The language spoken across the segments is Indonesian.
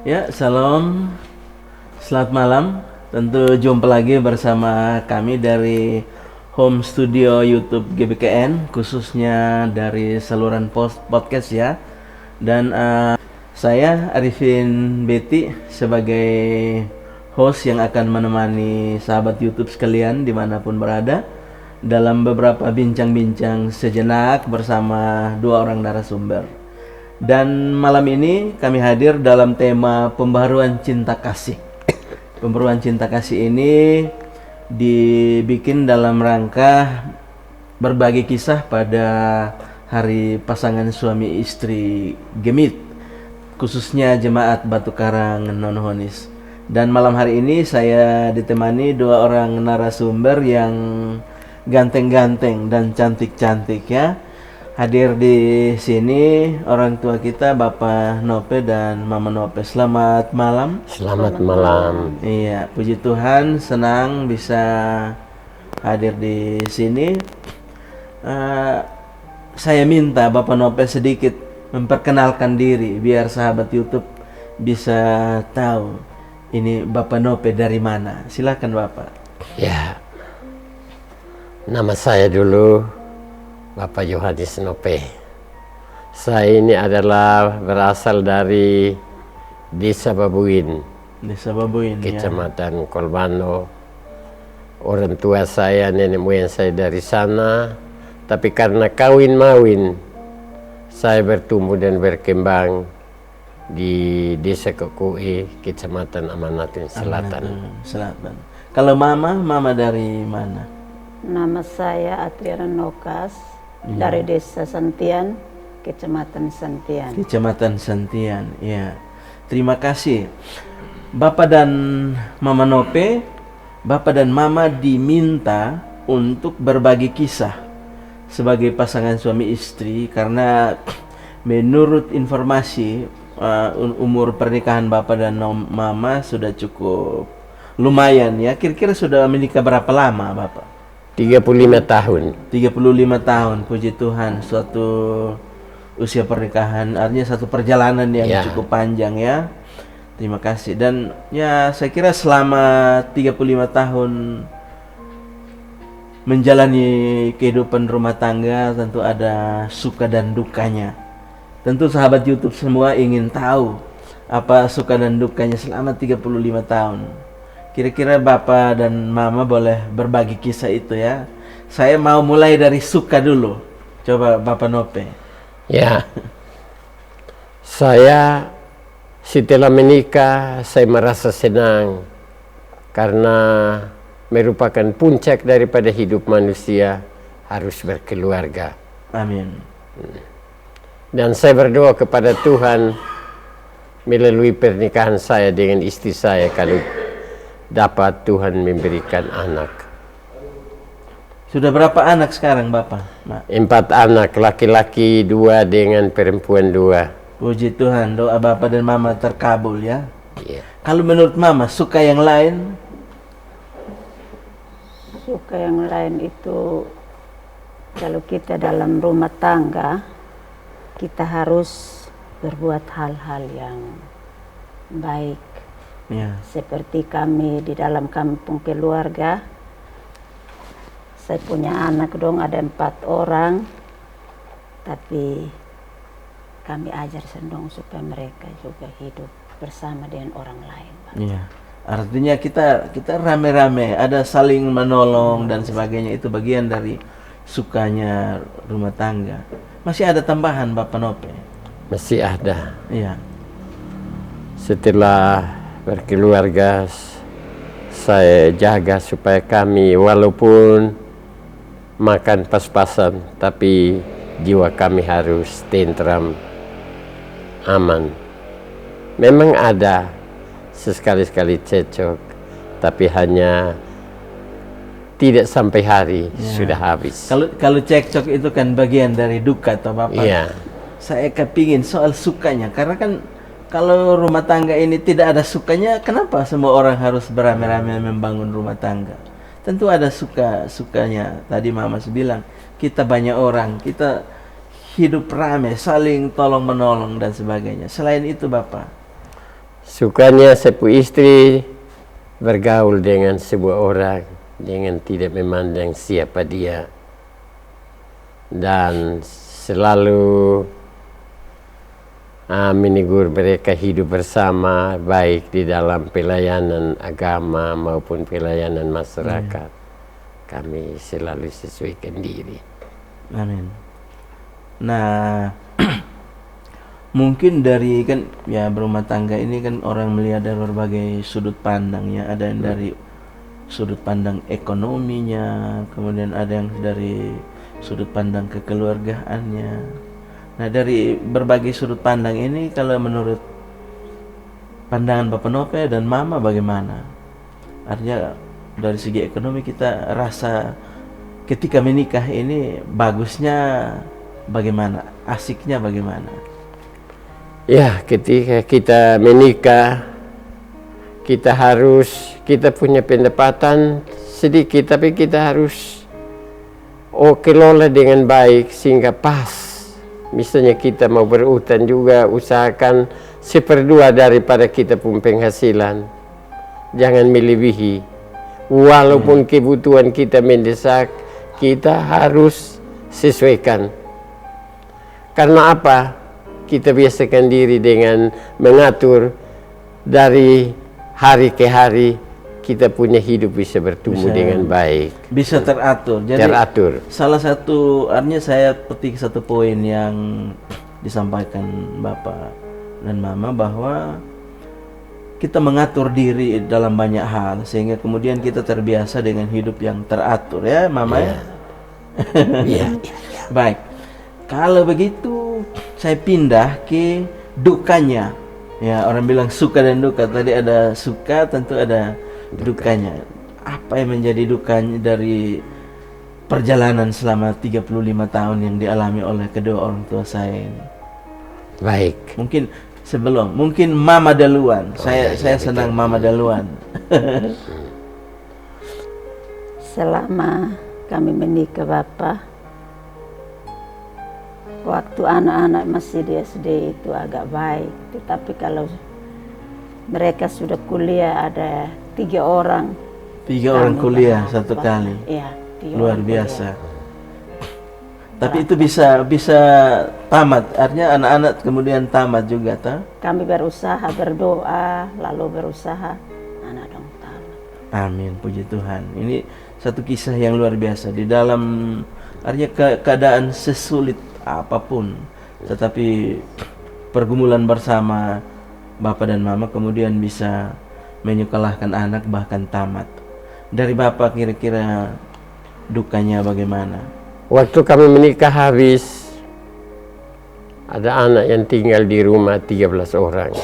Ya, salam. Selamat malam. Tentu jumpa lagi bersama kami dari home studio YouTube GBKN, khususnya dari saluran podcast ya. Dan saya Arifin Beti sebagai host yang akan menemani sahabat YouTube sekalian dimanapun berada dalam beberapa bincang-bincang sejenak bersama dua orang narasumber. Dan malam ini kami hadir dalam tema pembaharuan cinta kasih. Pembaharuan cinta kasih ini dibikin dalam rangka berbagi kisah pada hari pasangan suami istri Gemit, khususnya jemaat Batu Karang Nonhonis. Dan malam hari ini saya ditemani dua orang narasumber yang ganteng-ganteng dan cantik-cantik ya. Hadir di sini orang tua kita Bapak Nope dan Mama Nope. Selamat malam. Selamat malam. Iya, puji Tuhan senang bisa hadir di sini. Saya minta Bapak Nope sedikit memperkenalkan diri biar sahabat YouTube bisa tahu ini Bapak Nope dari mana. Silakan Bapak. Ya, nama saya dulu Bapak Yohanes Nope. Saya ini adalah berasal dari Desa Babuin, Desa Babuin ya. Kecamatan Kolbano. Orang tua saya, nenek moyang saya dari sana. Tapi karena kawin mawin, saya bertumbuh dan berkembang di Desa Kokue, Kecamatan Amanatin Selatan. Selatan. Kalau mama dari mana? Nama saya Atriana Nokas dari Desa Santian, Kecamatan Santian. Kecamatan Santian, ya. Terima kasih. Bapak dan Mama Nope, Bapak dan Mama diminta untuk berbagi kisah sebagai pasangan suami istri karena menurut informasi umur pernikahan Bapak dan Mama sudah cukup lumayan ya. Kira-kira sudah menikah berapa lama Bapak? 35 tahun. 35 tahun, puji Tuhan. Suatu usia pernikahan, artinya satu perjalanan yang cukup panjang ya. Terima kasih. Dan ya saya kira selama 35 tahun menjalani kehidupan rumah tangga tentu ada suka dan dukanya. Tentu sahabat YouTube semua ingin tahu apa suka dan dukanya selama 35 tahun. Kira-kira Bapak dan Mama boleh berbagi kisah itu ya. Saya mau mulai dari suka dulu. Coba Bapak Nope. Ya, saya setelah menikah saya merasa senang karena merupakan puncak daripada hidup manusia harus berkeluarga. Amin. Dan saya berdoa kepada Tuhan melalui pernikahan saya dengan istri saya kalau dapat Tuhan memberikan anak. Sudah berapa anak sekarang Bapak? 4 anak, laki-laki 2 dengan perempuan 2. Puji Tuhan, doa Bapak dan Mama terkabul ya. Yeah. Kalau menurut Mama, suka yang lain? Suka yang lain itu kalau kita dalam rumah tangga, kita harus berbuat hal-hal yang baik. Ya. Seperti kami di dalam kampung keluarga, saya punya anak dong ada 4 orang, tapi kami ajar sendong supaya mereka juga hidup bersama dengan orang lain. Iya. Artinya kita rame-rame, ada saling menolong dan sebagainya, itu bagian dari sukanya rumah tangga. Masih ada tambahan Bapak Nope? Masih ada. Iya. Setelah berkeluarga, saya jaga supaya kami walaupun makan pas-pasan, tapi jiwa kami harus tentram, aman. Memang ada sesekali-sekali cecok, tapi hanya tidak sampai hari sudah habis. Kalau cekcok itu kan bagian dari duka atau Bapak? Iya. Saya kepingin soal sukanya, karena kan kalau rumah tangga ini tidak ada sukanya, kenapa semua orang harus beramai-ramai membangun rumah tangga? Tentu ada sukanya. Tadi Mama bilang, kita banyak orang, kita hidup ramai, saling tolong menolong dan sebagainya. Selain itu Bapak? Sukanya sepupu istri bergaul dengan sebuah orang dengan tidak memandang siapa dia, dan selalu menegur mereka hidup bersama baik di dalam pelayanan agama maupun pelayanan masyarakat. Kami selalu sesuaikan diri. Amin. Nah, mungkin dari kan ya berumah tangga ini kan orang melihat dari berbagai sudut pandang ya. Ada yang dari sudut pandang ekonominya, kemudian ada yang dari sudut pandang kekeluargaannya. Nah, dari berbagai sudut pandang ini, kalau menurut pandangan Bapak Nope dan Mama bagaimana? Artinya dari segi ekonomi kita rasa ketika menikah ini bagusnya bagaimana? Asiknya bagaimana? Ya, ketika kita menikah, kita punya pendapatan sedikit, tapi kita harus kelola dengan baik sehingga pas. Misalnya kita mau berutang juga, usahakan 1/2 daripada kita pun penghasilan. Jangan melebihi. Walaupun kebutuhan kita mendesak, kita harus sesuaikan. Karena apa? Kita biasakan diri dengan mengatur dari hari ke hari, kita punya hidup bisa bertumbuh dengan baik. Bisa teratur. Jadi teratur. salah satu, artinya saya petik satu poin yang disampaikan Bapak dan Mama, bahwa kita mengatur diri dalam banyak hal sehingga kemudian kita terbiasa dengan hidup yang teratur ya Mama ya. Iya. Baik. Kalau begitu saya pindah ke dukanya. Ya, orang bilang suka dan duka. Tadi ada suka, tentu ada dukanya. Apa yang menjadi dukanya dari perjalanan selama 35 tahun yang dialami oleh kedua orang tua saya ini? Baik. Mungkin Mama duluan. Saya senang betul. Mama duluan. Selama kami menikah Bapak, waktu anak-anak masih di SD itu agak baik, tetapi kalau mereka sudah kuliah ada 3 orang. 3 orang kuliah satu kali. Iya, luar biasa. Tapi itu bisa tamat, artinya anak-anak kemudian tamat juga, tak? Kami berusaha berdoa, lalu berusaha anak dong tamat. Amin, puji Tuhan. Ini satu kisah yang luar biasa. Di dalam artinya keadaan sesulit apapun, tetapi pergumulan bersama Bapak dan Mama kemudian bisa menyekolahkan anak bahkan tamat. Dari Bapak kira-kira dukanya bagaimana? Waktu kami menikah habis, ada anak yang tinggal di rumah 13 orang.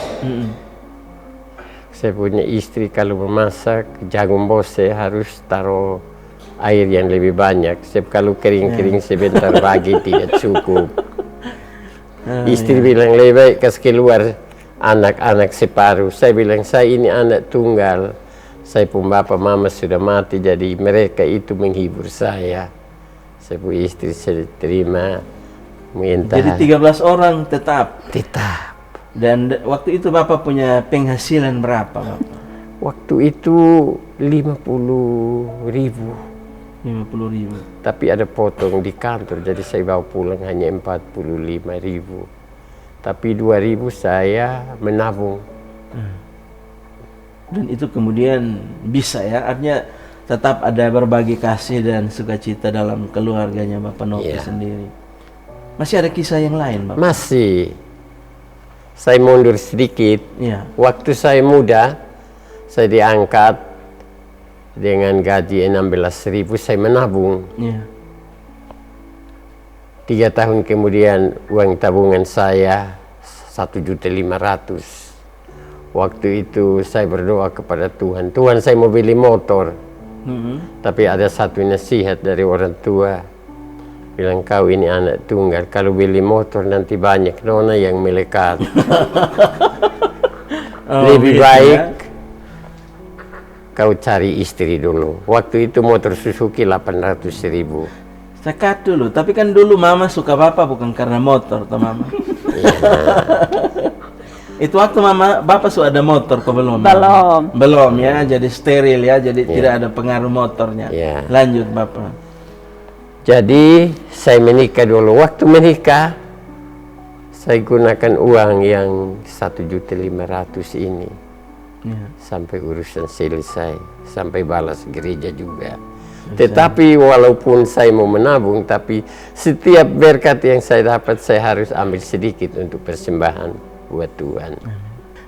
Saya punya istri kalau memasak jagung bose harus taruh air yang lebih banyak. Sebab kalau kering-kering sebentar pagi tidak cukup. Istri bilang lebih baik kasih keluar anak-anak separuh. Saya bilang saya ini anak tunggal. Saya pun bapak mama sudah mati, jadi mereka itu menghibur saya. Saya pun istri saya terima. Jadi 13 orang tetap? Tetap. Dan waktu itu Bapak punya penghasilan berapa Bapak? Waktu itu 50.000. 50.000. Tapi ada potong di kantor, jadi saya bawa pulang hanya 45.000. Tapi 2.000 saya menabung. Dan itu kemudian bisa ya, artinya tetap ada berbagi kasih dan sukacita dalam keluarganya Bapak Nope sendiri. Masih ada kisah yang lain Bapak? Masih. Saya mundur sedikit. Ya. Waktu saya muda, saya diangkat dengan gaji 16.000, saya menabung. Ya. 3 tahun kemudian uang tabungan saya 1.500.000. Waktu itu saya berdoa kepada Tuhan. Tuhan, saya mau beli motor. Tapi ada satu nasihat dari orang tua. Bilang, kau ini anak tunggal. Kalau beli motor nanti banyak nona yang melekat. Lebih baik kau cari istri dulu. Waktu itu motor Suzuki 800.000. Sekat dulu. Tapi kan dulu Mama suka Bapak bukan karena motor, toh Mama. Itu waktu Bapak sudah ada motor kok belum? Belum. Belum ya, jadi steril ya, jadi tidak ada pengaruh motornya. Ya. Lanjut Bapak. Jadi saya menikah dulu. Waktu menikah saya gunakan uang yang 1.500.000 ini Ya. sampai urusan selesai, sampai balas gereja juga. Tetapi walaupun saya mau menabung, tapi setiap berkat yang saya dapat saya harus ambil sedikit untuk persembahan buat Tuhan.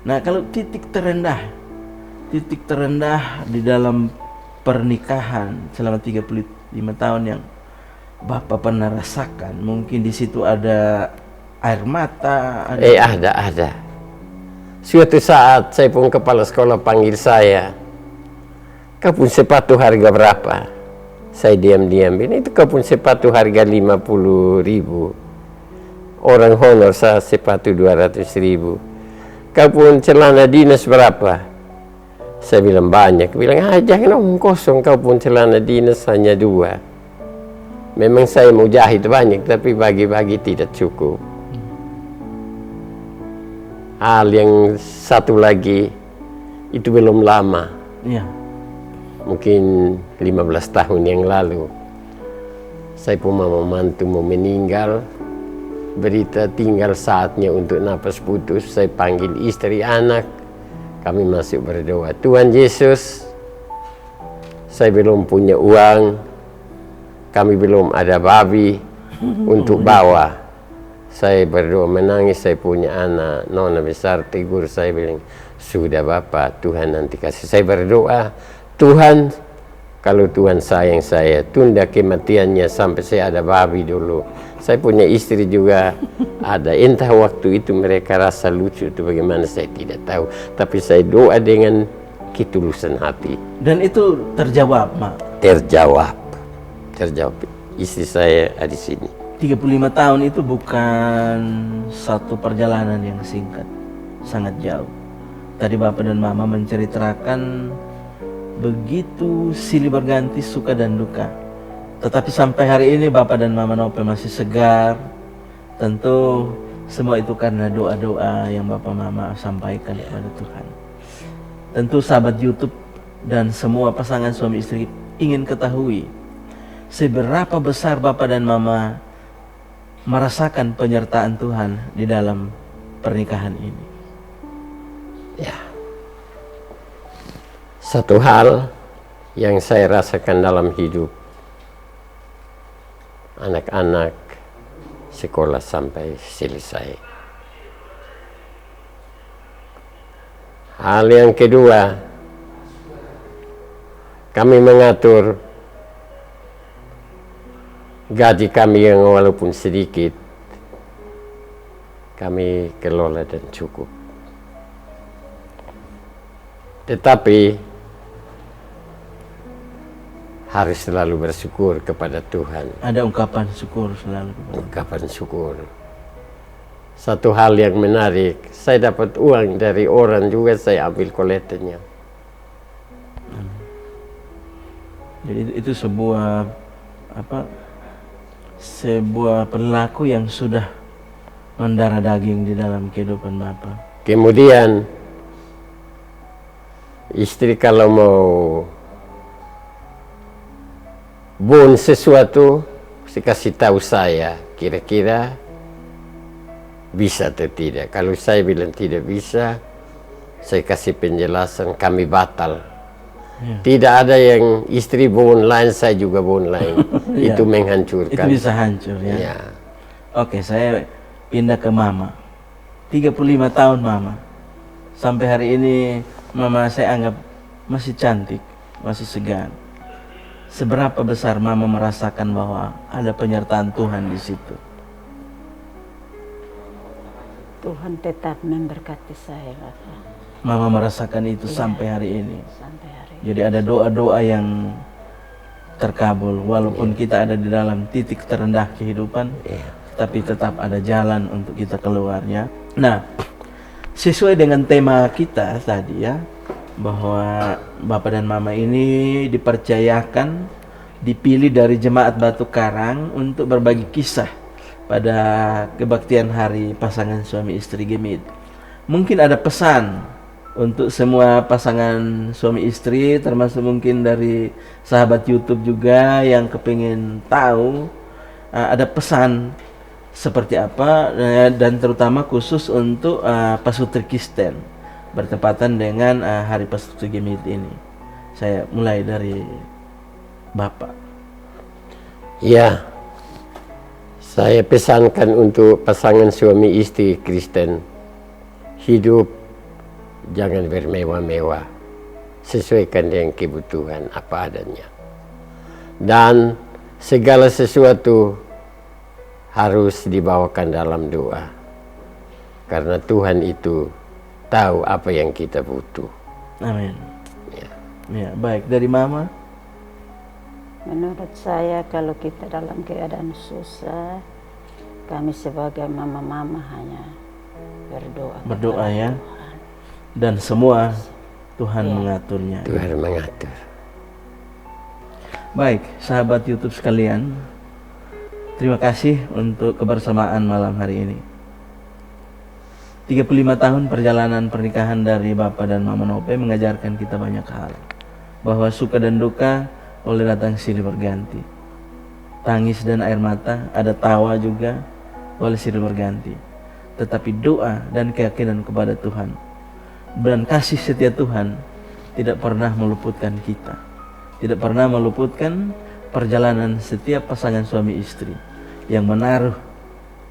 Nah, kalau titik terendah di dalam pernikahan selama 35 tahun yang Bapak pernah rasakan, mungkin di situ ada air mata, Ada. Suatu saat saya pun kepala sekolah panggil saya, "Kau pun sepatu harga berapa?" Saya diam-diam, "Ini itu kau pun sepatu harga 50.000. Orang honor saya sepatu 200.000. Kau pun celana dinas berapa?" Saya bilang banyak. Bilang, jangan omong kosong, kau pun celana dinas hanya 2. Memang saya mau jahit banyak, tapi bagi-bagi tidak cukup. Hal yang satu lagi, itu belum lama. Iya. Mungkin 15 tahun yang lalu. Saya pun mama mantu mau meninggal. Berita tinggal saatnya untuk napas putus. Saya panggil istri anak. Kami masuk berdoa. Tuhan Yesus, saya belum punya uang. Kami belum ada babi untuk bawa. Saya berdoa menangis, saya punya anak, nona besar tegur saya bilang, "Sudah Bapak, Tuhan nanti kasih." Saya berdoa, "Tuhan, kalau Tuhan sayang saya, tunda kematiannya sampai saya ada babi dulu." Saya punya istri juga ada. Entah waktu itu mereka rasa lucu itu bagaimana saya tidak tahu. Tapi saya doa dengan ketulusan hati. Dan itu terjawab, Mak. Terjawab. Istri saya ada di sini. 35 tahun itu bukan satu perjalanan yang singkat, sangat jauh. Tadi Bapak dan Mama menceritakan begitu silih berganti suka dan duka. Tetapi sampai hari ini Bapak dan Mama Nope masih segar. Tentu semua itu karena doa-doa yang Bapak Mama sampaikan kepada Tuhan. Tentu sahabat YouTube dan semua pasangan suami istri ingin ketahui seberapa besar Bapak dan Mama merasakan penyertaan Tuhan di dalam pernikahan ini. Ya. Satu hal yang saya rasakan dalam hidup, anak-anak sekolah sampai selesai. Hal yang kedua, kami mengatur gaji kami yang walaupun sedikit, kami kelola dan cukup. Tetapi harus selalu bersyukur kepada Tuhan. Ada ungkapan syukur selalu kepada Ungkapan syukur. Satu hal yang menarik, saya dapat uang dari orang juga saya ambil kolektenya. Jadi itu sebuah sebuah perilaku yang sudah mendarah daging di dalam kehidupan Bapak. Kemudian istri kalau mau bon sesuatu, kasih tahu saya kira-kira bisa atau tidak. Kalau saya bilang tidak bisa, saya kasih penjelasan, kami batal. Ya. Tidak ada yang istri bon lain, saya juga bon lain. Ya. Itu menghancurkan. Itu bisa hancur ya. Ya. Oke, saya pindah ke Mama. 35 tahun Mama. Sampai hari ini Mama saya anggap masih cantik, masih segar. Seberapa besar Mama merasakan bahwa ada penyertaan Tuhan di situ? Tuhan tetap memberkati saya, Bapak. Mama merasakan itu sampai hari ini. Sampai hari ini. Jadi ada doa-doa yang terkabul walaupun kita ada di dalam titik terendah kehidupan, tapi tetap ada jalan untuk kita keluarnya. Nah, sesuai dengan tema kita tadi ya, bahwa Bapak dan Mama ini dipercayakan, dipilih dari Jemaat Batu Karang untuk berbagi kisah pada kebaktian hari pasangan suami istri Gemit. mungkin ada pesan untuk semua pasangan suami istri, termasuk mungkin dari sahabat YouTube juga yang kepingin tahu ada pesan seperti apa, dan terutama khusus untuk Pasutri Kristen bertepatan dengan Hari Pasutri Gemit ini. Saya mulai dari Bapak. Ya, saya pesankan untuk pasangan suami istri Kristen, hidup jangan bermewah-mewah, sesuaikan dengan kebutuhan apa adanya. Dan segala sesuatu harus dibawakan dalam doa, karena Tuhan itu tahu apa yang kita butuh. Amin. Ya. Ya, baik. Dari Mama? Menurut saya kalau kita dalam keadaan susah, kami sebagai mama-mama hanya berdoa. Berdoa kepada ya. Tuhan. Dan semua Tuhan mengaturnya. Tuhan mengatur. Baik, sahabat YouTube sekalian, terima kasih untuk kebersamaan malam hari ini. 35 tahun perjalanan pernikahan dari Bapak dan Mama Nope mengajarkan kita banyak hal. Bahwa suka dan duka boleh datang silih berganti. Tangis dan air mata, ada tawa juga, boleh silih berganti. Tetapi doa dan keyakinan kepada Tuhan dan kasih setia Tuhan tidak pernah meluputkan kita. Tidak pernah meluputkan perjalanan setiap pasangan suami istri yang menaruh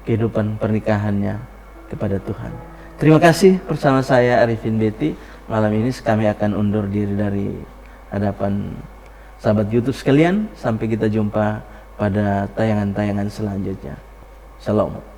kehidupan pernikahannya kepada Tuhan. Terima kasih bersama saya Arifin Beti. Malam ini kami akan undur diri dari hadapan sahabat YouTube sekalian. Sampai kita jumpa pada tayangan-tayangan selanjutnya. Shalom.